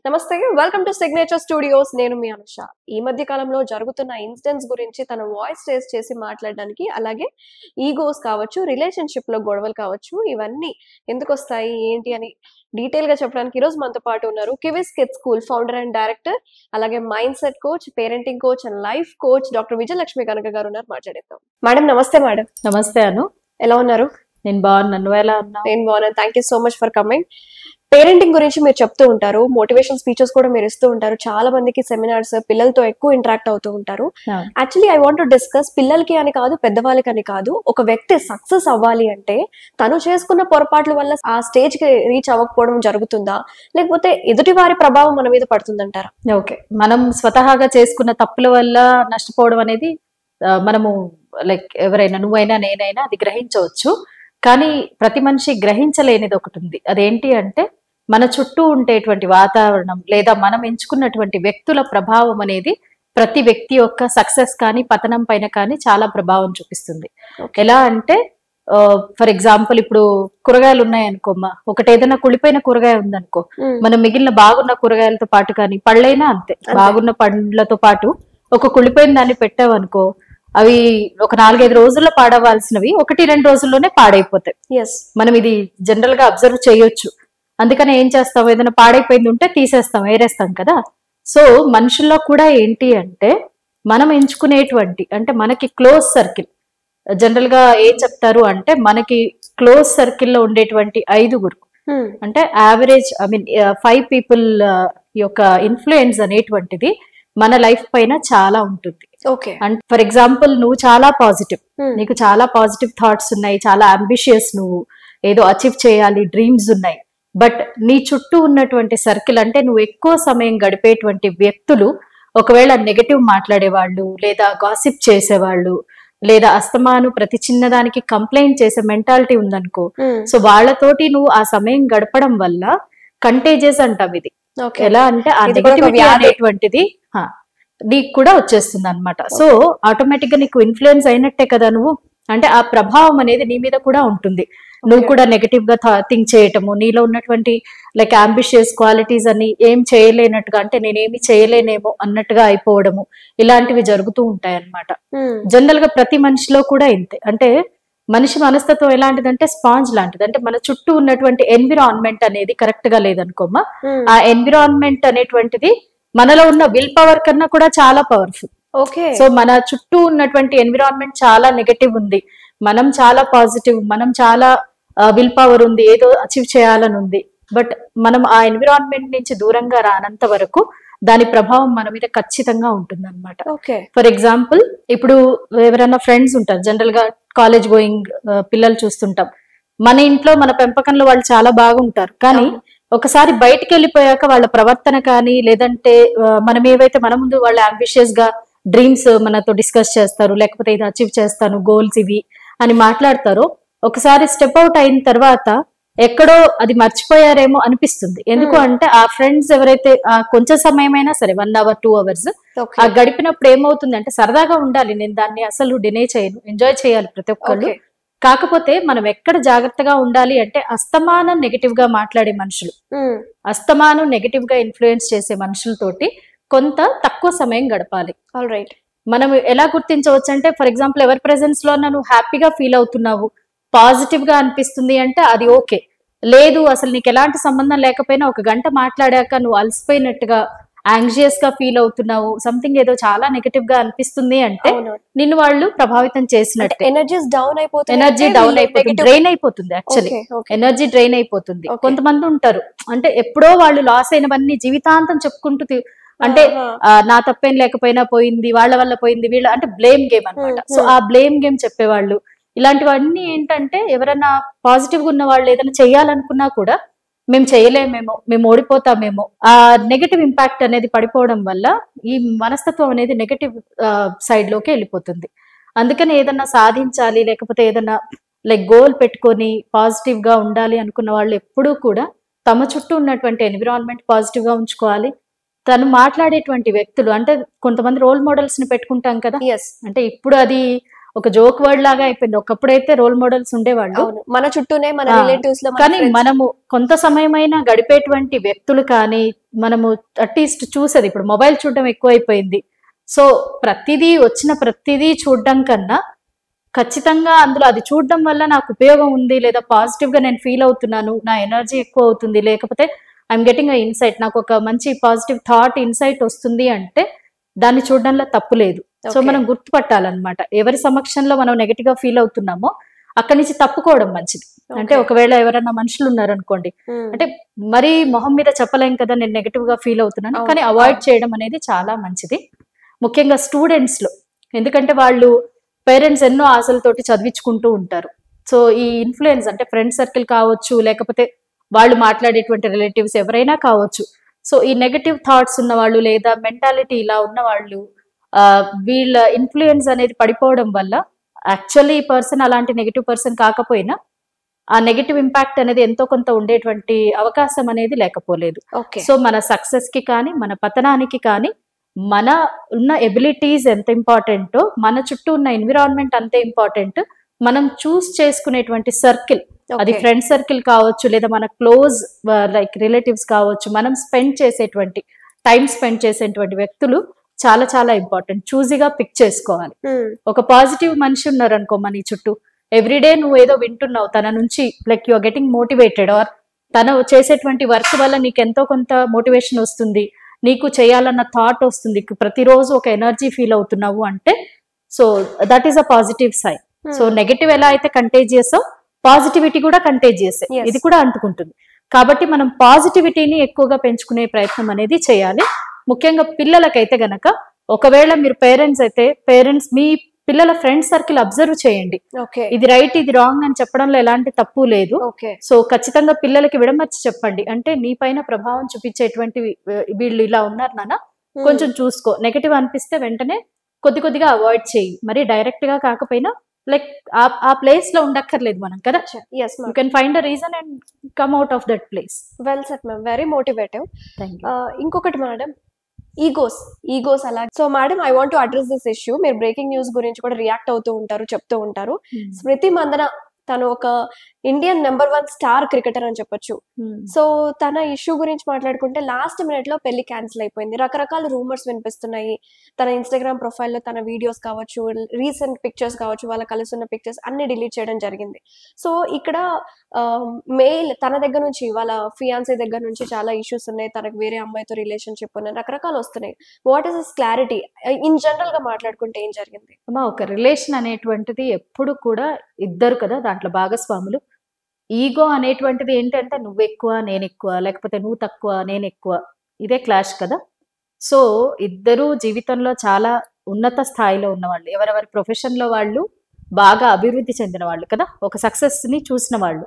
నమస్తే welcome to signature studios. నేను మీ అనుష. ఈ మధ్య కాలంలో జరుగుతున్న ఇన్సిడెంట్స్ గురించి తన వాయిస్ రేస్ చేసి మాట్లాడడానికి, అలాగే ఈగోస్ కావచ్చు, రిలేషన్షిప్ లో గొడవలు కావచ్చు, ఇవన్నీ ఎందుకు వస్తాయి ఏంటి అని డీటెయిల్ గా చెప్పడానికి ఈరోజు మనతో పాటు ఉన్నారు Kiwis kids school founder and director, అలాగే mindset coach, parenting coach and life coach doctor Vijayalakshmi Kanaka garu ఉన్నారు. మాట్లాడేద్దాం. మేడం నమస్తే. మేడం నమస్తే అను. ఎలా ఉన్నారు? నేను బాగున్నాను. నువ్వు ఎలా ఉన్నావు? నేను బాగున్నాను. Thank you so much for coming. Parenting గురించి మీరు చెప్తూ ఉంటారు, మోటివేషన్ స్పీచెస్ కూడా మీరు ఇస్తూ ఉంటారు. చాలా మందికి సెమినార్స్, పిల్లలతో ఎక్కువ ఇంటరాక్ట్ అవుతూ ఉంటారు. Actually I want to discuss, పిల్లలకి అని కాదు, పెద్దవాళ్ళకి అని కాదు, ఒక వ్యక్తి సక్సెస్ అవ్వాలి అంటే తను చేసుకున్న పొరపాట్ల వల్ల ఆ స్టేజ్ కి రీచ్ అవ్వకపోవడం జరుగుతుందా, లేకపోతే ఎదుటి వారి ప్రభావం మన మీద పడుతుందంటారా? ఓకే, మనం స్వతహాగా చేసుకున్న తప్పుల వల్ల నష్టపోవడం అనేది మనము లైక్ ఎవరైనా, నువ్వైనా నేనైనా అది గ్రహించవచ్చు. కానీ ప్రతి మనిషి గ్రహించలేనిది ఒకటి ఉంది. అదేంటి అంటే మన చుట్టూ ఉండేటువంటి వాతావరణం లేదా మనం ఎంచుకున్నటువంటి వ్యక్తుల ప్రభావం అనేది ప్రతి వ్యక్తి యొక్క సక్సెస్ కానీ పతనం పైన కానీ చాలా ప్రభావం చూపిస్తుంది. ఎలా అంటే ఫర్ ఎగ్జాంపుల్, ఇప్పుడు కూరగాయలు ఉన్నాయనుకోమ్మా, ఒకటి ఏదైనా కుళ్ళిపోయిన కూరగాయ ఉందనుకో, మనం మిగిలిన బాగున్న కూరగాయలతో పాటు కానీ పళ్ళైనా అంతే, బాగున్న పండ్లతో పాటు ఒక కుళ్ళిపోయిన దాన్ని పెట్టావనుకో, అవి ఒక 4-5 రోజుల్లో పాడవలసినవి 1-2 రోజుల్లోనే పాడైపోతాయి. మనం ఇది జనరల్ గా అబ్జర్వ్ చేయొచ్చు. అందుకని ఏం చేస్తాం, ఏదైనా పాడైపోయింది ఉంటే తీసేస్తాం, ఏరేస్తాం కదా. సో మనుషుల్లో కూడా ఏంటి అంటే మనం ఎంచుకునేటువంటి, అంటే మనకి క్లోజ్ సర్కిల్, జనరల్ గా ఏం చెప్తారు అంటే మనకి క్లోజ్ సర్కిల్లో ఉండేటువంటి 5 అంటే యావరేజ్ 5 పీపుల్ యొక్క ఇన్ఫ్లుయెన్స్ అనేటువంటిది మన లైఫ్ పైన చాలా ఉంటుంది. అండ్ ఫర్ ఎగ్జాంపుల్, నువ్వు చాలా పాజిటివ్, నీకు చాలా పాజిటివ్ థాట్స్ ఉన్నాయి, చాలా అంబిషియస్, నువ్వు ఏదో అచీవ్ చేయాలి, డ్రీమ్స్ ఉన్నాయి. బట్ నీ చుట్టూ ఉన్నటువంటి సర్కిల్, అంటే నువ్వు ఎక్కువ సమయం గడిపేటువంటి వ్యక్తులు ఒకవేళ నెగటివ్ మాట్లాడేవాళ్ళు, లేదా గాసిప్ చేసేవాళ్ళు, లేదా అస్తమాను ప్రతి చిన్నదానికి కంప్లైంట్ చేసే మెంటాలిటీ ఉందనుకో, సో వాళ్ళతోటి నువ్వు ఆ సమయం గడపడం వల్ల కంటేజియస్ అంటాం ఇది. ఎలా అంటే ఆ నెగటివిటీ అనేటువంటిది నీకు కూడా వచ్చేస్తుంది అనమాట. సో ఆటోమేటిక్ గా నీకు ఇన్ఫ్లుయెన్స్ అయినట్టే కదా నువ్వు, అంటే ఆ ప్రభావం అనేది నీ మీద కూడా ఉంటుంది. నువ్వు కూడా నెగటివ్ గా థింక్ చేయటము, నీలో ఉన్నటువంటి లైక్ అంబిషియస్ క్వాలిటీస్ అని ఏం చేయలేనట్టుగా, అంటే నేనేమి చేయలేనేమో అన్నట్టుగా అయిపోవడము, ఇలాంటివి జరుగుతూ ఉంటాయి అన్నమాట. జనరల్ గా ప్రతి మనిషిలో కూడా ఇంతే. అంటే మనిషి మనస్తత్వం ఎలాంటిదంటే స్పాంజ్ లాంటిది. అంటే మన చుట్టూ ఉన్నటువంటి ఎన్విరాన్మెంట్ అనేది కరెక్ట్ గా లేదనుకోమా, ఆ ఎన్విరాన్మెంట్ అనేటువంటిది మనలో ఉన్న విల్ పవర్ కన్నా కూడా చాలా పవర్ఫుల్. సో మన చుట్టూ ఉన్నటువంటి ఎన్విరాన్మెంట్ చాలా నెగటివ్ ఉంది, మనం చాలా పాజిటివ్, మనం చాలా విల్ పవర్ ఉంది, ఏదో అచీవ్ చేయాలని ఉంది. బట్ మనం ఆ ఎన్విరాన్మెంట్ నుంచి దూరంగా రానంత వరకు దాని ప్రభావం మన మీద ఖచ్చితంగా ఉంటుంది అనమాట. ఫర్ ఎగ్జాంపుల్, ఇప్పుడు ఎవరైనా ఫ్రెండ్స్ ఉంటారు, జనరల్ గా కాలేజ్ గోయింగ్ పిల్లలు చూస్తుంటాం. మన ఇంట్లో మన పెంపకంలో వాళ్ళు చాలా బాగుంటారు, కానీ ఒకసారి బయటికి వెళ్ళిపోయాక వాళ్ళ ప్రవర్తన కానీ, లేదంటే మనం ఏవైతే మన ముందు వాళ్ళ అంబిషియస్ గా డ్రీమ్స్ మనతో డిస్కస్ చేస్తారు, లేకపోతే ఇది అచీవ్ చేస్తాను, గోల్స్ ఇవి అని మాట్లాడతారో, ఒకసారి స్టెప్ అవుట్ అయిన తర్వాత ఎక్కడో అది మర్చిపోయారేమో అనిపిస్తుంది. ఎందుకు అంటే ఆ ఫ్రెండ్స్ ఎవరైతే కొంచెం సమయమైనా సరే, 1 hour 2 hours ఆ గడిపినప్పుడు ఏమవుతుంది అంటే, సరదాగా ఉండాలి, నేను దాన్ని అసలు డినే చేయను, ఎంజాయ్ చేయాలి ప్రతి ఒక్కళ్ళు. కాకపోతే మనం ఎక్కడ జాగ్రత్తగా ఉండాలి అంటే, అస్తమానం నెగటివ్ గా మాట్లాడే మనుషులు, అస్తమానం నెగటివ్ గా ఇన్ఫ్లుయెన్స్ చేసే మనుషులతోటి కొంత తక్కువ సమయం గడపాలి. మనం ఎలా గుర్తించవచ్చు అంటే, ఫర్ ఎగ్జాంపుల్, ఎవరి ప్రెజెన్స్ లో నువ్వు హ్యాపీగా ఫీల్ అవుతున్నావు, పాజిటివ్ గా అనిపిస్తుంది అంటే అది ఓకే. లేదు, అసలు నీకు ఎలాంటి సంబంధం లేకపోయినా 1 గంట మాట్లాడాక నువ్వు అలసిపోయినట్టుగా, యాంగ్జియస్ గా ఫీల్ అవుతున్నావు, సంథింగ్ ఏదో చాలా నెగటివ్ గా అనిపిస్తుంది అంటే నిన్ను వాళ్ళు ప్రభావితం చేసినట్టే. ఎనర్జీ డౌన్ అయిపోతుంది, డ్రైన్ అయిపోతుంది. యాక్చువల్లీ ఎనర్జీ డ్రైన్ అయిపోతుంది. కొంతమంది ఉంటారు, అంటే ఎప్పుడో వాళ్ళు లాస్ అయినవన్నీ జీవితాంతం చెప్పుకుంటూ, అంటే నా తప్పేం లేకపోయినా పోయింది, వాళ్ళ వల్ల పోయింది, వీళ్ళ, అంటే బ్లేమ్ గేమ్ అనమాట. సో ఆ బ్లేమ్ గేమ్ చెప్పేవాళ్ళు, ఇలాంటివన్నీ ఏంటంటే, ఎవరైనా పాజిటివ్ గా ఉన్న వాళ్ళు ఏదైనా చెయ్యాలనుకున్నా కూడా మేము చేయలేమేమో, మేము ఓడిపోతామేమో, ఆ నెగటివ్ ఇంపాక్ట్ అనేది పడిపోవడం వల్ల ఈ మనస్తత్వం అనేది నెగటివ్ సైడ్ లోకి వెళ్ళిపోతుంది. అందుకని ఏదన్నా సాధించాలి, లేకపోతే ఏదన్నా లైక్ గోల్ పెట్టుకొని పాజిటివ్ గా ఉండాలి అనుకున్న వాళ్ళు ఎప్పుడూ కూడా తమ చుట్టూ ఉన్నటువంటి ఎన్విరాన్మెంట్ పాజిటివ్ గా ఉంచుకోవాలి. తను మాట్లాడేటువంటి వ్యక్తులు, అంటే కొంతమంది రోల్ మోడల్స్ ని పెట్టుకుంటాం కదా, అంటే ఇప్పుడు అది ఒక జోక్ వర్డ్ లాగా అయిపోయింది. ఒకప్పుడైతే రోల్ మోడల్స్ ఉండేవాళ్ళు, అవును, మన చుట్టూనే మన ఆ, రిలేటివ్స్ లో మన కానీ friends. మనము కొంత సమయమైనా గడిపేటువంటి వ్యక్తులు కానీ మనము అట్లీస్ట్ చూసేది, ఇప్పుడు మొబైల్ చూడడం ఎక్కువైపోయింది. సో ప్రతిదీ చూడడం కన్నా ఖచ్చితంగా అందులో అది చూడడం వల్ల నాకు ఉపయోగం ఉంది, లేదా పాజిటివ్ గా నేను ఫీల్ అవుతున్నాను, నా ఎనర్జీ ఎక్కువ అవుతుంది, లేకపోతే ఐఎమ్ గెటింగ్ అ ఇన్సైట్, నాకు ఒక మంచి పాజిటివ్ థాట్ ఇన్సైట్ వస్తుంది అంటే దాన్ని చూడడంలో తప్పు లేదు. So Okay. మనం గుర్తుపట్టాలన్నమాట, ఎవరి సమక్షంలో మనం నెగటివ్ గా ఫీల్ అవుతున్నామో అక్కడి నుంచి తప్పుకోవడం మంచిది. అంటే Okay. ఒకవేళ ఎవరైనా మనుషులు ఉన్నారనుకోండి, Hmm. అంటే మరీ మొహం మీద చెప్పలేం కదా నేను నెగటివ్ గా ఫీల్ అవుతున్నాను, అవును, కానీ అవాయిడ్ అవును. చేయడం అనేది చాలా మంచిది, ముఖ్యంగా స్టూడెంట్స్ లో. ఎందుకంటే వాళ్ళు పేరెంట్స్ ఎన్నో ఆశలతోటి చదివించుకుంటూ ఉంటారు. సో ఈ ఇన్ఫ్లుయెన్స్ అంటే ఫ్రెండ్ సర్కిల్ కావచ్చు, లేకపోతే వాళ్ళు మాట్లాడేటువంటి రిలేటివ్స్ ఎవరైనా కావచ్చు. సో ఈ నెగటివ్ థాట్స్ ఉన్న వాళ్ళు లేదా మెంటాలిటీ ఇలా ఉన్న వాళ్ళు వీళ్ళ ఇన్ఫ్లుయెన్స్ అనేది పడిపోవడం వల్ల యాక్చువల్లీ ఈ పర్సన్ అలాంటి నెగటివ్ పర్సన్ కాకపోయినా ఆ నెగటివ్ ఇంపాక్ట్ అనేది ఎంతో కొంత ఉండేటువంటి అవకాశం అనేది లేకపోలేదు. Okay. సో మన సక్సెస్ కి కానీ మన పతనానికి కానీ మన ఉన్న ఎబిలిటీస్ ఎంత ఇంపార్టెంటో మన చుట్టూ ఉన్న ఎన్విరాన్మెంట్ అంతే ఇంపార్టెంట్. మనం చూస్ చేసుకునేటువంటి సర్కిల్, అది Okay. ఫ్రెండ్ సర్కిల్ కావచ్చు, లేదా మన క్లోజ్ లైక్ రిలేటివ్స్ కావచ్చు, మనం టైం స్పెండ్ చేసేటువంటి వ్యక్తులు చాలా చాలా ఇంపార్టెంట్. చూజీగా పిక్ చేసుకోవాలి. Hmm. ఒక పాజిటివ్ మనిషి ఉన్నారు అనుకో మన చుట్టూ, ఎవ్రీడే నువ్వు ఏదో వింటున్నావు తన నుంచి, like you are getting motivated, or తను చేసేటువంటి వర్క్ వల్ల నీకు ఎంతో కొంత మోటివేషన్ వస్తుంది, నీకు చేయాలన్న థాట్ వస్తుంది, ప్రతిరోజు ఒక ఎనర్జీ ఫీల్ అవుతున్నావు అంటే so that is a positive sign. So negative ఎలా అయితే కంటేజియస్, పాజిటివిటీ కూడా కంటేజియస్, Yes. ఇది కూడా అంటుకుంటుంది. కాబట్టి మనం పాజిటివిటీని ఎక్కువగా పెంచుకునే ప్రయత్నం అనేది చేయాలి. ముఖ్యంగా పిల్లలకైతే గనక, ఒకవేళ మీరు పేరెంట్స్ మీ పిల్లల ఫ్రెండ్ సర్కిల్ అబ్జర్వ్ చేయండి. Okay. ఇది రైట్ ఇది రాంగ్ అని చెప్పడంలో ఎలాంటి తప్పు లేదు. Okay. సో ఖచ్చితంగా పిల్లలకి విడమర్చి చెప్పండి, అంటే నీ పైన ప్రభావం చూపించేటువంటి వీళ్ళు ఇలా ఉన్నారు నాన్న, Hmm. కొంచెం చూసుకో, నెగటివ్ అనిపిస్తే వెంటనే కొద్దిగా అవాయిడ్ చేయి, మరి డైరెక్ట్ గా కాకపోయినా లైక్ ఆ ప్లేస్ లో ఉండక్కర్లేదు మనం కదా. Yes, you ma'am. Can find a reason and come out of that place. Well said, ma'am. Very motivative. Thank you. ఇంకొకటి మేడం, ఈగోస్ అలా. So madam, I want to address this issue. మీరు breaking news గురించి కూడా react అవుతూ ఉంటారు, చెప్తూ ఉంటారు. స్మృతి మందన తను ఒక ఇండియన్ నెంబర్ 1 స్టార్ క్రికెటర్ అని చెప్పొచ్చు. సో తన ఇష్యూ గురించి మాట్లాడుకుంటే లాస్ట్ మినిట్ లో పెళ్లి క్యాన్సిల్ అయిపోయింది. రకరకాల రూమర్స్ వినిపిస్తున్నాయి. తన ఇన్స్టాగ్రామ్ ప్రొఫైల్లో తన వీడియోస్ కావచ్చు, రీసెంట్ పిక్చర్స్ కావచ్చు, వాళ్ళ కలిసి ఉన్న పిక్చర్స్ అన్ని డిలీట్ చేయడం జరిగింది. సో ఇక్కడ మెయిల్ తన దగ్గర నుంచి, వాళ్ళ ఫియాన్సీ దగ్గర నుంచి చాలా ఇష్యూస్ ఉన్నాయి, తనకు వేరే అమ్మాయితో రిలేషన్షిప్ ఉన్నాయి, రకరకాలు వస్తున్నాయి. What is this clarity? In general గా మాట్లాడుకుంటే ఏం జరిగింది? అమ్మా, ఒక రిలేషన్ అనేటువంటిది ఎప్పుడు కూడా ఇద్దరు కదా దాంట్లో భాగస్వాములు. ఈగో అనేటువంటిది ఏంటంటే నువ్వు ఎక్కువ నేను ఎక్కువ, లేకపోతే నువ్వు తక్కువ నేను ఎక్కువ, ఇదే క్లాష్ కదా. సో ఇద్దరు జీవితంలో చాలా ఉన్నత స్థాయిలో ఉన్నవాళ్ళు, ఎవరెవరి ప్రొఫెషన్లో వాళ్ళు బాగా అభివృద్ధి చెందిన వాళ్ళు కదా, ఒక సక్సెస్ని చూసిన వాళ్ళు.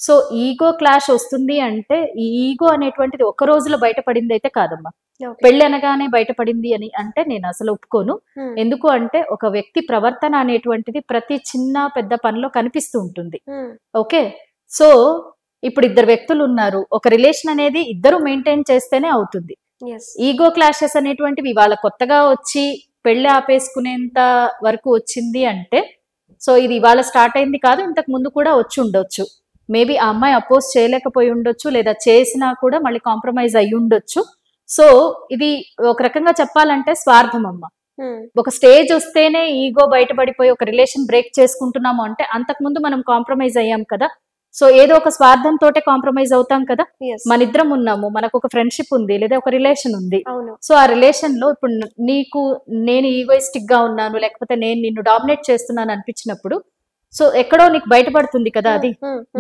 సో ఈగో క్లాష్ వస్తుంది అంటే ఈ ఈగో అనేటువంటిది ఒక రోజులో బయటపడింది అయితే కాదమ్మా. పెళ్లి అనగానే బయటపడింది అని అంటే నేను అసలు ఒప్పుకోను. ఎందుకు అంటే ఒక వ్యక్తి ప్రవర్తన అనేటువంటిది ప్రతి చిన్న పెద్ద పనిలో కనిపిస్తూ ఉంటుంది. ఓకే, సో ఇప్పుడు ఇద్దరు వ్యక్తులు ఉన్నారు, ఒక రిలేషన్ అనేది ఇద్దరు మెయింటైన్ చేస్తేనే అవుతుంది. ఈగో క్లాషెస్ అనేటువంటివి వాళ్ళ కొత్తగా వచ్చి పెళ్లి ఆపేసుకునేంత వరకు వచ్చింది అంటే సో ఇది ఇవాళ స్టార్ట్ అయింది కాదు, ఇంతకు ముందు కూడా వచ్చి ఉండొచ్చు. మేబీ ఆ అమ్మాయి అపోజ్ చేయలేకపోయి ఉండొచ్చు, లేదా చేసినా కూడా మళ్ళీ కాంప్రమైజ్ అయ్యి ఉండొచ్చు. సో ఇది ఒక రకంగా చెప్పాలంటే స్వార్థం అమ్మ. ఒక స్టేజ్ వస్తేనే ఈగో బయటపడిపోయి ఒక రిలేషన్ బ్రేక్ చేసుకుంటున్నాము అంటే అంతకుముందు మనం కాంప్రమైజ్ అయ్యాం కదా. సో ఏదో ఒక స్వార్థంతో కాంప్రమైజ్ అవుతాం కదా. మన ఇద్దరం ఉన్నాము, మనకు ఒక ఫ్రెండ్షిప్ ఉంది, లేదా ఒక రిలేషన్ ఉంది. సో ఆ రిలేషన్ లో ఇప్పుడు నేను ఈగోయిస్టిక్ గా ఉన్నాను, లేకపోతే నేను నిన్ను డామినేట్ చేస్తున్నాను అనిపించినప్పుడు సో ఎక్కడో నీకు బయటపడుతుంది కదా. అది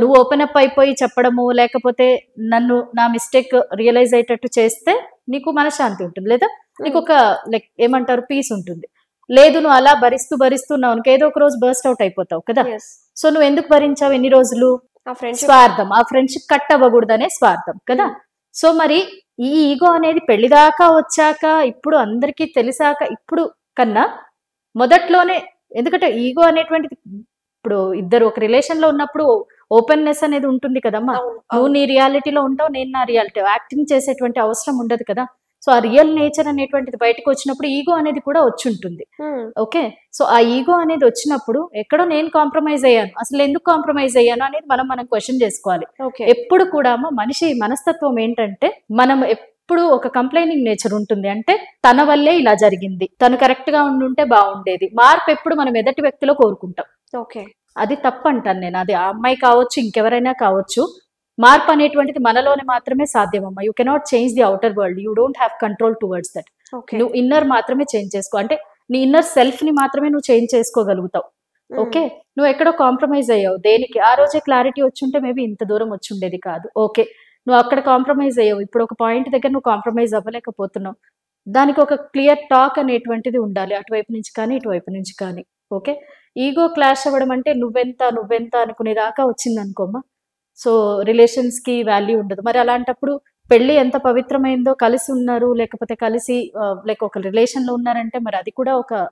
నువ్వు ఓపెన్ అప్ అయిపోయి చెప్పడము, లేకపోతే నన్ను నా మిస్టేక్ రియలైజ్ అయ్యేటట్టు చేస్తే నీకు మనశ్శాంతి ఉంటుంది, లేదా నీకు ఒక లైక్ ఏమంటారు పీస్ ఉంటుంది. లేదు నువ్వు అలా భరిస్తున్నావు, ఏదో ఒక రోజు బర్స్ట్ అవుట్ అయిపోతావు కదా. సో నువ్వు ఎందుకు భరించావు ఎన్ని రోజులు? స్వార్థం, ఆ ఫ్రెండ్షిప్ కట్ అవ్వకూడదనే స్వార్థం కదా. సో మరి ఈ ఈగో అనేది పెళ్లిదాకా వచ్చాక, ఇప్పుడు అందరికీ తెలిసాక, ఇప్పుడు కన్నా మొదట్లోనే, ఎందుకంటే ఈగో అనేటువంటిది ఇప్పుడు ఇద్దరు ఒక రిలేషన్ లో ఉన్నప్పుడు ఓపెన్నెస్ అనేది ఉంటుంది కదమ్మా. నువ్వు నీ రియాలిటీలో ఉంటావు, నేను నా రియాలిటీ, యాక్టింగ్ చేసేటువంటి అవసరం ఉండదు కదా. సో ఆ రియల్ నేచర్ అనేటువంటిది బయటకు వచ్చినప్పుడు ఈగో అనేది కూడా వచ్చి ఉంటుంది. ఓకే, సో ఆ ఈగో అనేది వచ్చినప్పుడు ఎక్కడో నేను కాంప్రమైజ్ అయ్యాను, అసలు ఎందుకు కాంప్రమైజ్ అయ్యాను అనేది మనం క్వశ్చన్ చేసుకోవాలి. ఎప్పుడు కూడా మనిషి మనస్తత్వం ఏంటంటే మనం ఎప్పుడు ఒక కంప్లైనింగ్ నేచర్ ఉంటుంది. అంటే తన వల్లే ఇలా జరిగింది, తను కరెక్ట్ గా ఉండుంటే బాగుండేది. మార్పు ఎప్పుడు మనం ఎదుటి వ్యక్తిలో కోరుకుంటాం. ఓకే, అది తప్పు అంటాను నేను. అది ఆ అమ్మాయి కావచ్చు, ఇంకెవరైనా కావచ్చు. మార్పు అనేటువంటిది మనలోనే మాత్రమే సాధ్యమమ్మా. You cannot change the outer world, you don't have control towards that. నువ్వు ఇన్నర్ మాత్రమే చేంజ్ చేసుకో, అంటే నీ ఇన్నర్ సెల్ఫ్ ని మాత్రమే నువ్వు చేంజ్ చేసుకోగలుగుతావు. ఓకే, నువ్వు ఎక్కడో కాంప్రమైజ్ అయ్యావు, దేనికి? ఆ రోజే క్లారిటీ వచ్చుంటే మేబీ ఇంత దూరం వచ్చి ఉండేది కాదు. ఓకే, నువ్వు అక్కడ కాంప్రమైజ్ అయ్యావు, ఇప్పుడు ఒక పాయింట్ దగ్గర నువ్వు కాంప్రమైజ్ అవ్వలేకపోతున్నావు. దానికి ఒక క్లియర్ టాక్ అనేటువంటిది ఉండాలి, అటువైపు నుంచి కానీ ఇటువైపు నుంచి కానీ. ఓకే, ఈగో క్లాష్ అవ్వడం అంటే నువ్వెంత అనుకునేదాకా వచ్చింది అనుకోమ్మా, సో రిలేషన్స్ కి వాల్యూ ఉండదు. మరి అలాంటప్పుడు పెళ్లి ఎంత పవిత్రమైందో, కలిసి ఉన్నారు లేకపోతే కలిసి లైక్ ఒక రిలేషన్ లో ఉన్నారంటే మరి అది కూడా ఒక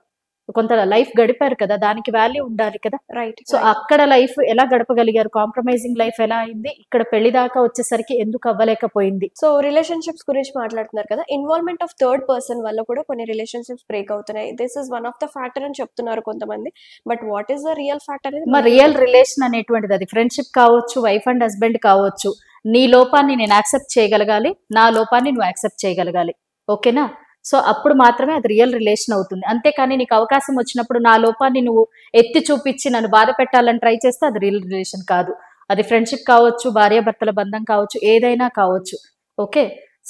కొంత లైఫ్ గడిపారు కదా, దానికి వాల్యూ ఉండాలి కదా. రైట్. సో అక్కడ లైఫ్ ఎలా గడపగలిగారు, కాంప్రమైజింగ్ లైఫ్ ఎలా అయింది, ఇక్కడ పెళ్లి దాకా వచ్చేసరికి ఎందుకు అవ్వలేకపోయింది? సో రిలేషన్షిప్స్ గురించి మాట్లాడుతున్నారు కదా, ఇన్వాల్వ్మెంట్ ఆఫ్ థర్డ్ పర్సన్ వల్ల కూడా కొన్ని రిలేషన్షిప్స్ బ్రేక్ అవుతున్నాయి. This is one of the factor అని చెప్తున్నారు కొంతమంది, but what is the real factor అనేది? మరి రియల్ రిలేషన్ అనేటువంటిది అది ఫ్రెండ్షిప్ కావచ్చు, వైఫ్ అండ్ హస్బెండ్ కావచ్చు. నీ లోపాన్ని నేను యాక్సెప్ట్ చేయగలగాలి, నా లోపాన్ని నువ్వు యాక్సెప్ట్ చేయగలగాలి. ఓకేనా? సో అప్పుడు మాత్రమే అది రియల్ రిలేషన్ అవుతుంది. అంతేకాని నీకు అవకాశం వచ్చినప్పుడు నా లోపాన్ని నువ్వు ఎత్తి చూపించి నన్ను బాధ పెట్టాలని ట్రై చేస్తే అది రియల్ రిలేషన్ కాదు. అది ఫ్రెండ్షిప్ కావచ్చు, భార్యాభర్తల బంధం కావచ్చు, ఏదైనా కావచ్చు. ఓకే,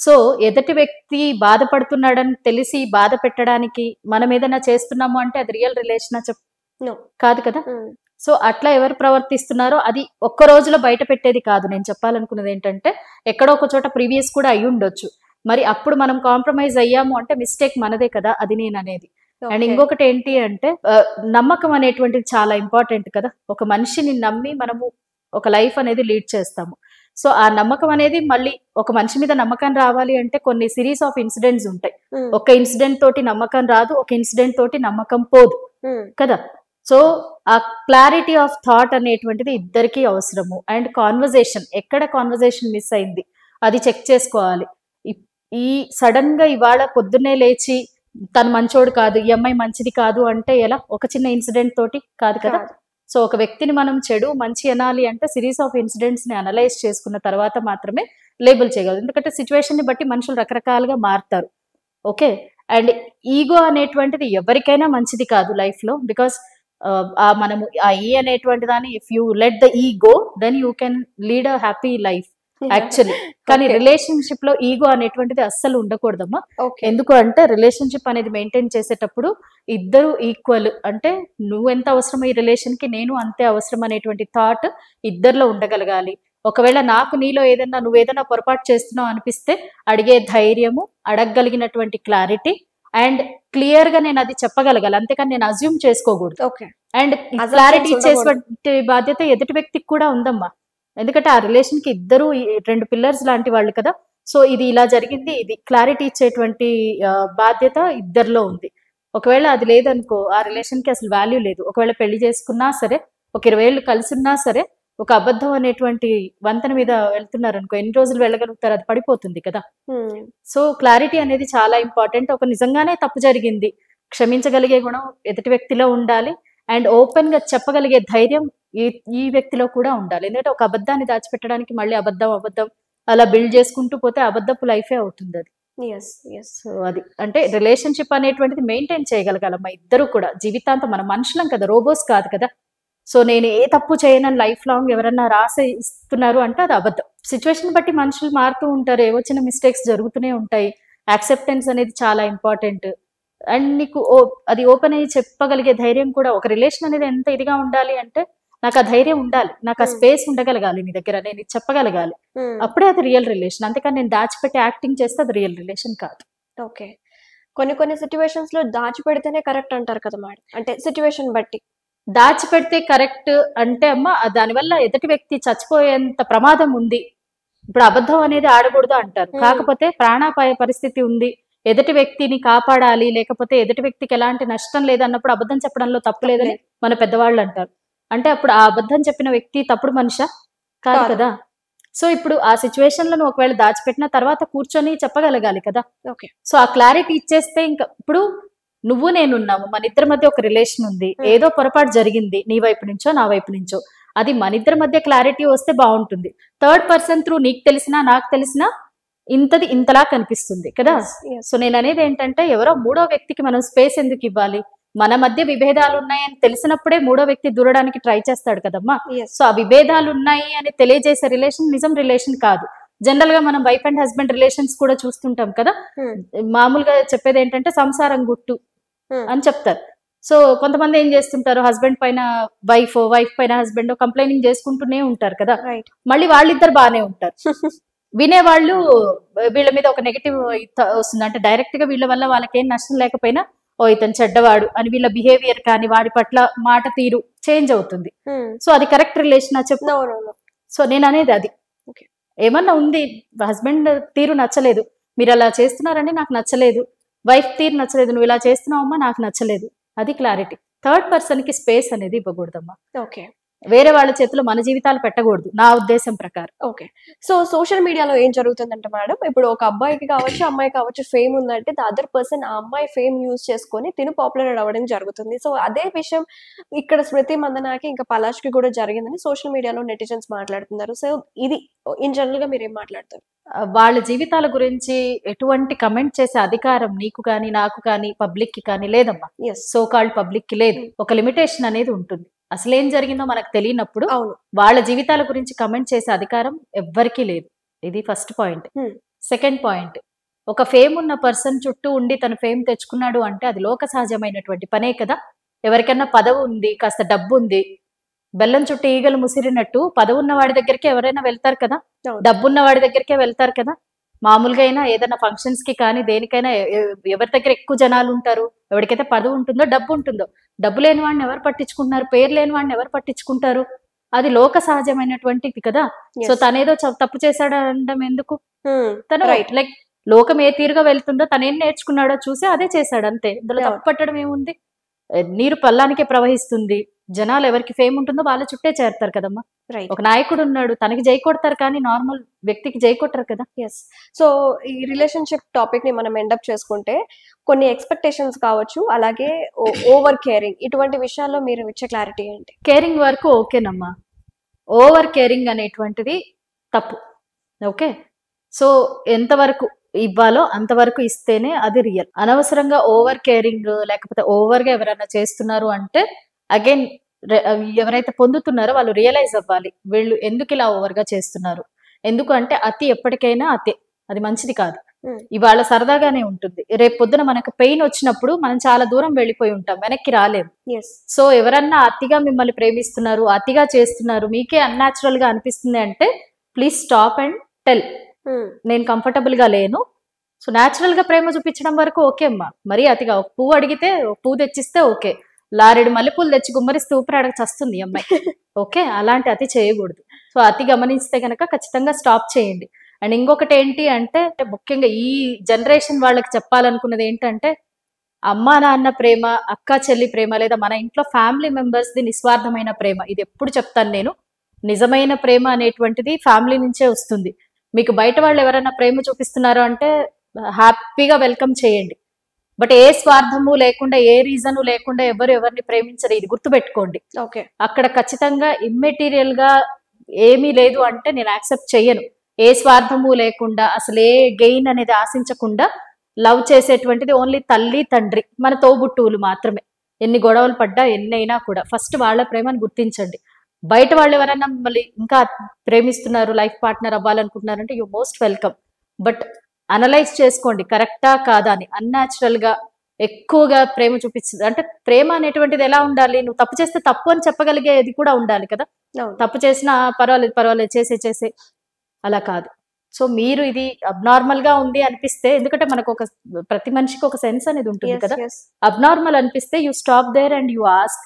సో ఎదుటి వ్యక్తి బాధపడుతున్నాడని తెలిసి బాధ పెట్టడానికి మనం ఏదైనా చేస్తున్నాము అంటే అది రియల్ రిలేషన్ కాదు కదా. సో అట్లా ఎవరు ప్రవర్తిస్తున్నారో అది ఒక్క రోజులో బయట పెట్టేది కాదు. నేను చెప్పాలనుకున్నది ఏంటంటే ఎక్కడో ఒక చోట ప్రీవియస్ కూడా అయ్యి ఉండొచ్చు, మరి అప్పుడు మనం కాంప్రమైజ్ అయ్యాము అంటే మిస్టేక్ మనదే కదా, అది నేను అనేది. అండ్ ఇంకొకటి ఏంటి అంటే నమ్మకం అనేటువంటిది చాలా ఇంపార్టెంట్ కదా. ఒక మనిషిని నమ్మి మనము ఒక లైఫ్ అనేది లీడ్ చేస్తాము. సో ఆ నమ్మకం అనేది మళ్ళీ ఒక మనిషి మీద నమ్మకం రావాలి అంటే కొన్ని సిరీస్ ఆఫ్ ఇన్సిడెంట్స్ ఉంటాయి. ఒక ఇన్సిడెంట్ తోటి నమ్మకం రాదు, ఒక ఇన్సిడెంట్ తోటి నమ్మకం పోదు కదా. సో ఆ క్లారిటీ ఆఫ్ థాట్ అనేటువంటిది ఇద్దరికీ అవసరము. అండ్ కాన్వర్జేషన్, ఎక్కడ కాన్వర్జేషన్ మిస్ అయింది అది చెక్ చేసుకోవాలి. ఈ సడన్ గా ఇవాళ పొద్దున్నే లేచి తను మంచోడు కాదు, ఈ అమ్మాయి మంచిది కాదు అంటే ఎలా? ఒక చిన్న ఇన్సిడెంట్ తోటి కాదు కదా. సో ఒక వ్యక్తిని మనం చెడు మంచి అనాలి అంటే సిరీస్ ఆఫ్ ఇన్సిడెంట్స్ ని అనలైజ్ చేసుకున్న తర్వాత మాత్రమే లేబుల్ చేయగలరు. ఎందుకంటే సిచ్యువేషన్ ని బట్టి మనుషులు రకరకాలుగా మారుతారు. ఓకే, అండ్ ఈగో అనేటువంటిది ఎవరికైనా మంచిది కాదు లైఫ్ లో. బికాస్ మనము ఆ ఈ అనేటువంటి దాన్ని if you let the ego then you can lead a happy life actually. కానీ రిలేషన్షిప్ లో ఈగో అనేటువంటిది అస్సలు ఉండకూడదమ్మా. ఎందుకు అంటే రిలేషన్షిప్ అనేది మెయింటైన్ చేసేటప్పుడు ఇద్దరు ఈక్వల్, అంటే నువ్వెంత అవసరం ఈ రిలేషన్ కి, నేను అంతే అవసరం అనేటువంటి థాట్ ఇద్దరిలో ఉండగలగాలి. ఒకవేళ నాకు నీలో ఏదైనా నువ్వేదైనా పొరపాటు చేస్తున్నావు అనిపిస్తే అడిగే ధైర్యము, అడగగలిగినటువంటి క్లారిటీ అండ్ క్లియర్ గా నేను అది చెప్పగలగాలి, అంతేకాని నేను అజ్యూమ్ చేసుకోకూడదు. అండ్ క్లారిటీ ఇచ్చేటువంటి బాధ్యత ఎదుటి వ్యక్తికి కూడా ఉందమ్మా. ఎందుకంటే ఆ రిలేషన్ కి ఇద్దరు రెండు పిల్లర్స్ లాంటి వాళ్ళు కదా. సో ఇది ఇలా జరిగింది, ఇది క్లారిటీ ఇచ్చేటువంటి బాధ్యత ఇద్దరిలో ఉంది. ఒకవేళ అది లేదనుకో ఆ రిలేషన్ కి అసలు వాల్యూ లేదు. ఒకవేళ పెళ్లి చేసుకున్నా సరే, ఒక 20 ఏళ్ళు కలిసి ఉన్నా సరే, ఒక అబద్ధం అనేటువంటి వంతెన మీద వెళ్తున్నారు అనుకో, ఎన్ని రోజులు వెళ్ళగలుగుతారు? అది పడిపోతుంది కదా. సో క్లారిటీ అనేది చాలా ఇంపార్టెంట్. ఒక నిజంగానే తప్పు జరిగింది, క్షమించగలిగే గుణం ఎదుటి వ్యక్తిలో ఉండాలి. అండ్ ఓపెన్ గా చెప్పగలిగే ధైర్యం ఈ వ్యక్తిలో కూడా ఉండాలి. ఎందుకంటే ఒక అబద్ధాన్ని దాచిపెట్టడానికి మళ్ళీ అబద్ధం అలా బిల్డ్ చేసుకుంటూ పోతే అబద్ధపు లైఫే అవుతుంది అది. సో అది అంటే రిలేషన్షిప్ అనేటువంటిది మెయింటైన్ చేయగలగాలమ్మా ఇద్దరు కూడా జీవితాంతం. మన మనుషులం కదా, రోబోస్ కాదు కదా. సో నేను ఏ తప్పు చేయనని లైఫ్ లాంగ్ ఎవరన్నా రాసి ఇస్తున్నారు అంటే అది అబద్ధం. సిచ్యువేషన్ బట్టి మనుషులు మారుతూ ఉంటారు, ఏవో చిన్న మిస్టేక్స్ జరుగుతూనే ఉంటాయి. యాక్సెప్టెన్స్ అనేది చాలా ఇంపార్టెంట్. అండ్ నీకు అది ఓపెన్ అయ్యి చెప్పగలిగే ధైర్యం కూడా. ఒక రిలేషన్ అనేది ఎంత ఇదిగా ఉండాలి అంటే నాకు ఆ ధైర్యం ఉండాలి, నాకు ఆ స్పేస్ ఉండగలగాలి నీ దగ్గర, నేను చెప్పగలగాలి, అప్పుడే అది రియల్ రిలేషన్. అంతేకాని నేను దాచిపెట్టి యాక్టింగ్ చేస్తే అది రియల్ రిలేషన్ కాదు. ఓకే, కొన్ని సిచ్యువేషన్స్ లో దాచిపెడితేనే కరెక్ట్ అంటారు కదా మేడం, అంటే సిచ్యువేషన్ బట్టి. దాచిపెడితే కరెక్ట్ అంటే అమ్మా దానివల్ల ఎదుటి వ్యక్తి చచ్చిపోయేంత ప్రమాదం ఉంది. ఇప్పుడు అబద్ధం అనేది ఆడకూడదు అంటారు, కాకపోతే ప్రాణాపాయ పరిస్థితి ఉంది, ఎదుటి వ్యక్తిని కాపాడాలి, లేకపోతే ఎదుటి వ్యక్తికి ఎలాంటి నష్టం లేదన్నప్పుడు అబద్ధం చెప్పడంలో తప్పు లేదని మన పెద్దవాళ్ళు అంటారు. అంటే అప్పుడు ఆ అబద్ధం చెప్పిన వ్యక్తి తప్పుడు మనిషా? కాదు కదా. సో ఇప్పుడు ఆ సిచ్యువేషన్ లో నువ్వు ఒకవేళ దాచిపెట్టిన తర్వాత కూర్చొని చెప్పగలగాలి కదా. ఓకే. సో ఆ క్లారిటీ ఇచ్చేస్తే ఇంకా ఇప్పుడు నువ్వు నేనున్నాము, మన ఇద్దరి మధ్య ఒక రిలేషన్ ఉంది, ఏదో పొరపాటు జరిగింది నీ వైపు నుంచో నా వైపు నుంచో, అది మన ఇద్దరి మధ్య క్లారిటీ వస్తే బాగుంటుంది. థర్డ్ పర్సన్ త్రూ నీకు తెలిసినా నాకు తెలిసినా ఇంతది ఇంతలా కనిపిస్తుంది కదా. సో నేను అనేది ఏంటంటే ఎవరో మూడో వ్యక్తికి మనం స్పేస్ ఎందుకు ఇవ్వాలి? మన మధ్య విభేదాలు ఉన్నాయని తెలిసినప్పుడే మూడో వ్యక్తి దూరడానికి ట్రై చేస్తాడు కదమ్మా. సో ఆ విభేదాలు ఉన్నాయి అని తెలియజేసే రిలేషన్ నిజం రిలేషన్ కాదు. జనరల్ గా మనం వైఫ్ అండ్ హస్బెండ్ రిలేషన్స్ కూడా చూస్తుంటాం కదా. మామూలుగా చెప్పేది ఏంటంటే సంసారం గుట్టు అని చెప్తారు. సో కొంతమంది ఏం చేస్తుంటారు, హస్బెండ్ పైన వైఫ్, వైఫ్ పైన హస్బెండ్ కంప్లైనింగ్ చేసుకుంటూనే ఉంటారు కదా. మళ్ళీ వాళ్ళిద్దరు బాగానే ఉంటారు. వినేవాళ్ళు వీళ్ళ మీద ఒక నెగటివ్ వస్తుంది, అంటే డైరెక్ట్ గా వీళ్ళ వల్ల వాళ్ళకేం నష్టం లేకపోయినా ఓ ఇతను చెడ్డవాడు అని వీళ్ళ బిహేవియర్ కానీ వాడి పట్ల మాట తీరు చేంజ్ అవుతుంది. సో అది కరెక్ట్ రిలేషన్ చెప్పు. సో నేను అనేది అది ఏమన్నా ఉంది, హస్బెండ్ తీరు నచ్చలేదు, మీరు అలా చేస్తున్నారని నాకు నచ్చలేదు, వైఫ్ తీరు నచ్చలేదు, నువ్వు ఇలా చేస్తున్నావమ్మా నాకు నచ్చలేదు, అది క్లారిటీ. థర్డ్ పర్సన్ కి స్పేస్ అనేది ఇవ్వకూడదమ్మా. ఓకే. వేరే వాళ్ళ చేతిలో మన జీవితాలు పెట్టకూడదు నా ఉద్దేశం ప్రకారం. ఓకే. సో సోషల్ మీడియాలో ఏం జరుగుతుందంటే మేడం, ఇప్పుడు ఒక అబ్బాయికి కావచ్చు అమ్మాయి కావచ్చు ఫేమ్ ఉందంటే ద అదర్ పర్సన్ ఆ అమ్మాయి ఫేమ్ యూజ్ చేసుకొని తిను పాపులర్ అవ్వడం జరుగుతుంది. సో అదే విషయం ఇక్కడ స్మృతి మందనాకి ఇంకా పలాష్ కి కూడా జరిగిందని సోషల్ మీడియాలో నెటిజన్స్ మాట్లాడుతున్నారు. సో ఇది ఇన్ జనరల్ గా మీరు ఏం మాట్లాడతారు? వాళ్ళ జీవితాల గురించి ఎటువంటి కమెంట్ చేసే అధికారం నీకు కానీ నాకు కానీ పబ్లిక్ కి కానీ లేదమ్మా. సో కాల్డ్ పబ్లిక్ కి లేదు. ఒక లిమిటేషన్ అనేది ఉంటుంది. అసలేం జరిగిందో మనకు తెలియనప్పుడు వాళ్ళ జీవితాల గురించి కమెంట్ చేసే అధికారం ఎవ్వరికీ లేదు. ఇది ఫస్ట్ పాయింట్. సెకండ్ పాయింట్, ఒక ఫేమ్ ఉన్న పర్సన్ చుట్టూ ఉండి తన ఫేమ్ తెచ్చుకున్నాడు అంటే అది లోక సహజమైనటువంటి పనే కదా. ఎవరికైనా పదవి ఉంది, కాస్త డబ్బు ఉంది, బెల్లం చుట్టూ ఈగలు ముసిరినట్టు పదవి ఉన్న వాడి దగ్గరికి ఎవరైనా వెళ్తారు కదా, డబ్బున్న వాడి దగ్గరికే వెళ్తారు కదా. మామూలుగా అయినా ఏదైనా ఫంక్షన్స్ కి కానీ దేనికైనా ఎవరి దగ్గర ఎక్కువ జనాలు ఉంటారు, ఎవరికైతే పదవి ఉంటుందో డబ్బు ఉంటుందో, డబ్బు లేని వాడిని ఎవరు పట్టించుకుంటున్నారు, పేరు లేని వాడిని ఎవరు పట్టించుకుంటారు, అది లోక సహజమైనటువంటిది కదా. సో తనేదో తప్పు చేశాడు అనడం ఎందుకు? తను లైక్ లోకం ఏ తీరుగా వెళ్తుందో తనేం నేర్చుకున్నాడో చూసి అదే చేశాడు అంతే. ఇందులో తప్పు పట్టడం ఏముంది? నీరు పల్లానికే ప్రవహిస్తుంది. జనాలు ఎవరికి ఫేమ్ ఉంటుందో వాళ్ళ చుట్టే చేరుతారు కదమ్మా. ఒక నాయకుడు ఉన్నాడు, తనకి జై కొడతారు కానీ నార్మల్ వ్యక్తికి జై కొట్టరు కదా. సో ఈ రిలేషన్షిప్ టాపిక్ ని మనం ఎండప్ చేసుకుంటే కొన్ని ఎక్స్పెక్టేషన్స్ కావచ్చు, అలాగే ఓవర్ కేరింగ్, ఇటువంటి విషయాల్లో మీరు ఇచ్చే క్లారిటీ ఏంటి? కేరింగ్ వరకు ఓకేనమ్మా, ఓవర్ కేరింగ్ అనేటువంటిది తప్పు. ఓకే. సో ఎంతవరకు ఇవ్వాలో అంతవరకు ఇస్తేనే అది రియల్. అనవసరంగా ఓవర్ కేరింగ్ లేకపోతే ఓవర్ గా ఎవరైనా చేస్తున్నారు అంటే అగైన్ ఎవరైతే పొందుతున్నారో వాళ్ళు రియలైజ్ అవ్వాలి వీళ్ళు ఎందుకు ఇలా ఓవర్ గా చేస్తున్నారు. ఎందుకు అంటే అతి ఎప్పటికైనా అతే, అది మంచిది కాదు. ఇవాళ సరదాగానే ఉంటుంది, రేపు పొద్దున మనకు పెయిన్ వచ్చినప్పుడు మనం చాలా దూరం వెళ్ళిపోయి ఉంటాం, వెనక్కి రాలేము. సో ఎవరన్నా అతిగా మిమ్మల్ని ప్రేమిస్తున్నారు, అతిగా చేస్తున్నారు, మీకే అన్యాచురల్ గా అనిపిస్తుంది అంటే ప్లీజ్ స్టాప్ అండ్ టెల్, నేను కంఫర్టబుల్ గా లేను. సో న్యాచురల్ గా ప్రేమ చూపించడం వరకు ఓకే అమ్మా. మరీ అతిగా ఒక పువ్వు అడిగితే ఒక పువ్వు తెచ్చిస్తే ఓకే, లారెడు మల్లెపూలు తెచ్చి గుమ్మరిస్తే ఊపిరి అడగ చస్తుంది అమ్మాయి. ఓకే, అలాంటి అతి చేయకూడదు. సో అతి గమనిస్తే కనుక ఖచ్చితంగా స్టాప్ చేయండి. అండ్ ఇంకొకటి ఏంటి అంటే ముఖ్యంగా ఈ జనరేషన్ వాళ్ళకి చెప్పాలనుకున్నది ఏంటంటే అమ్మా నాన్న ప్రేమ, అక్క చెల్లి ప్రేమ, లేదా మన ఇంట్లో ఫ్యామిలీ మెంబర్స్ ది నిస్వార్థమైన ప్రేమ, ఇది ఎప్పుడు చెప్తాను నేను. నిజమైన ప్రేమ అనేటువంటిది ఫ్యామిలీ నుంచే వస్తుంది. మీకు బయట వాళ్ళు ఎవరైనా ప్రేమ చూపిస్తున్నారు అంటే హ్యాపీగా వెల్కమ్ చేయండి. బట్ ఏ స్వార్థము లేకుండా, ఏ రీజను లేకుండా ఎవరు ఎవరిని ప్రేమించరు, ఇది గుర్తుపెట్టుకోండి. ఓకే. అక్కడ ఖచ్చితంగా ఇమ్మెటీరియల్ గా ఏమీ లేదు అంటే నేను యాక్సెప్ట్ చెయ్యను. ఏ స్వార్థము లేకుండా, అసలు ఏ గెయిన్ అనేది ఆశించకుండా లవ్ చేసేటువంటిది ఓన్లీ తల్లి తండ్రి, మన తోబుట్టువులు మాత్రమే. ఎన్ని గొడవలు పడ్డా ఎన్నైనా కూడా ఫస్ట్ వాళ్ళ ప్రేమను గుర్తించండి. బయట వాళ్ళు ఎవరైనా మళ్ళీ ఇంకా ప్రేమిస్తున్నారు, లైఫ్ పార్ట్నర్ అవ్వాలనుకుంటున్నారంటే you most welcome. But analyse చేసుకోండి కరెక్టా కాదా అని. అన్యాచురల్ గా ఎక్కువగా ప్రేమ చూపించింది అంటే ప్రేమ అనేటువంటిది ఎలా ఉండాలి, నువ్వు తప్పు చేస్తే తప్పు అని చెప్పగలిగేది కూడా ఉండాలి కదా. తప్పు చేసినా పర్వాలేదు పర్వాలేదు చేసే అలా కాదు. సో మీరు ఇది అబ్నార్మల్ గా ఉంది అనిపిస్తే, ఎందుకంటే మనకు ఒక ప్రతి మనిషికి ఒక సెన్స్ అనేది ఉంటుంది కదా, అబ్నార్మల్ అనిపిస్తే you stop there and you ask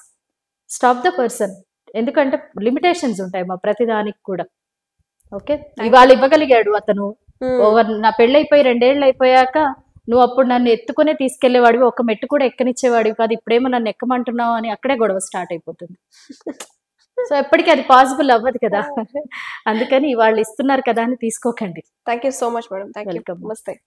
stop the person. ఎందుకంటే లిమిటేషన్స్ ఉంటాయి మా ప్రతిదానికి కూడా. ఓకే, ఇవాళ ఇవ్వగలిగాడు అతను, నా పెళ్ళైపోయి 2 ఏళ్ళు అయిపోయాక నువ్వు అప్పుడు నన్ను ఎత్తుకునే తీసుకెళ్లేవాడివి, ఒక మెట్టు కూడా ఎక్కనిచ్చేవాడివి కాదు, ఇప్పుడేమో నన్ను ఎక్కమంటున్నావు అని అక్కడే గొడవ స్టార్ట్ అయిపోతుంది. సో ఎప్పటికీ అది పాసిబుల్ అవ్వదు కదా. అందుకని వాళ్ళు ఇస్తున్నారు కదా అని తీసుకోకండి. Thank you so much madam. Thank you. Welcome. నమస్తే.